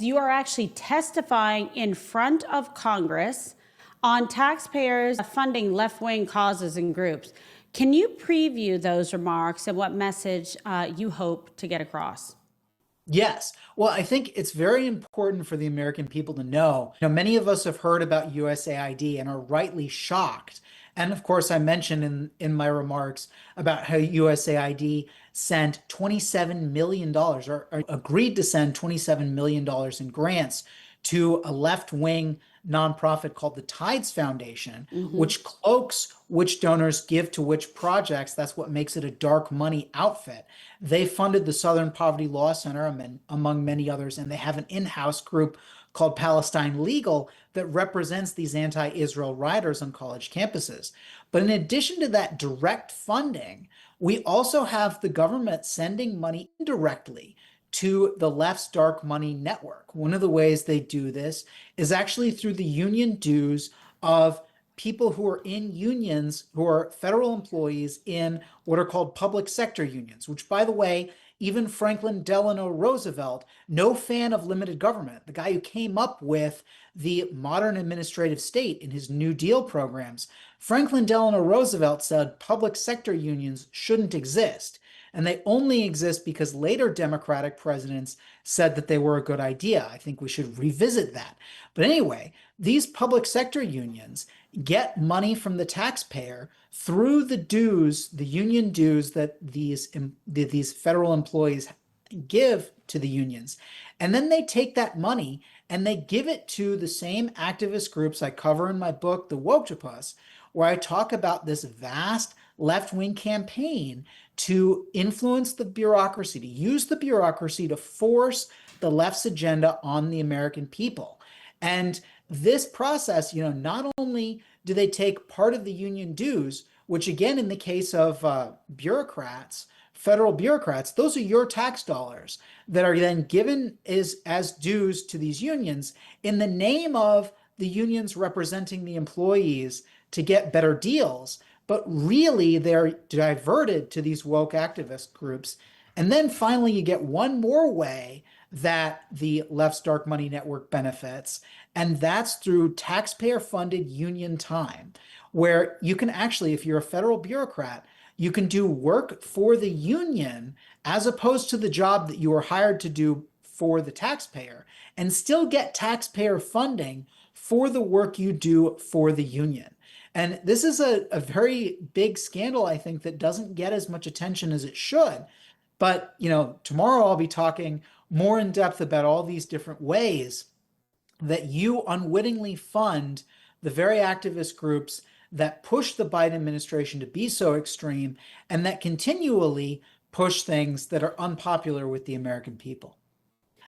you are actually testifying in front of Congress on taxpayers funding left-wing causes and groups. Can you preview those remarks and what message you hope to get across? Yes. Well, I think it's very important for the American people to know. Many of us have heard about USAID and are rightly shocked. And of course, I mentioned in my remarks about how USAID sent $27 million or agreed to send $27 million in grants to a left-wing nonprofit called the Tides Foundation, which cloaks which donors give to which projects. That's what makes it a dark money outfit. They funded the Southern Poverty Law Center, among many others, and they have an in-house group called Palestine Legal that represents these anti-Israel rioters on college campuses. But in addition to that direct funding, we also have the government sending money indirectly to the left's dark money network. One of the ways they do this is actually through the union dues of people who are in unions, who are federal employees in what are called public sector unions, which, by the way, even Franklin Delano Roosevelt, no fan of limited government, the guy who came up with the modern administrative state in his New Deal programs, Franklin Delano Roosevelt said public sector unions shouldn't exist. And they only exist because later Democratic presidents said that they were a good idea. I think we should revisit that. But anyway, these public sector unions get money from the taxpayer through the dues, the union dues that these federal employees give to the unions. And then they take that money and they give it to the same activist groups I cover in my book, The Wokeopus, where I talk about this vast left-wing campaign to influence the bureaucracy, to use the bureaucracy to force the left's agenda on the American people. And this process, not only do they take part of the union dues, which again, in the case of bureaucrats, federal bureaucrats, those are your tax dollars that are then given as dues to these unions in the name of the unions representing the employees to get better deals. But really, they're diverted to these woke activist groups. And then finally, you get one more way that the left's dark money network benefits, and that's through taxpayer-funded union time, where you can actually, if you're a federal bureaucrat, you can do work for the union as opposed to the job that you were hired to do for the taxpayer, and still get taxpayer funding for the work you do for the union. And this is a very big scandal, I think, that doesn't get as much attention as it should. But, tomorrow I'll be talking more in depth about all these different ways that you unwittingly fund the very activist groups that push the Biden administration to be so extreme and that continually push things that are unpopular with the American people.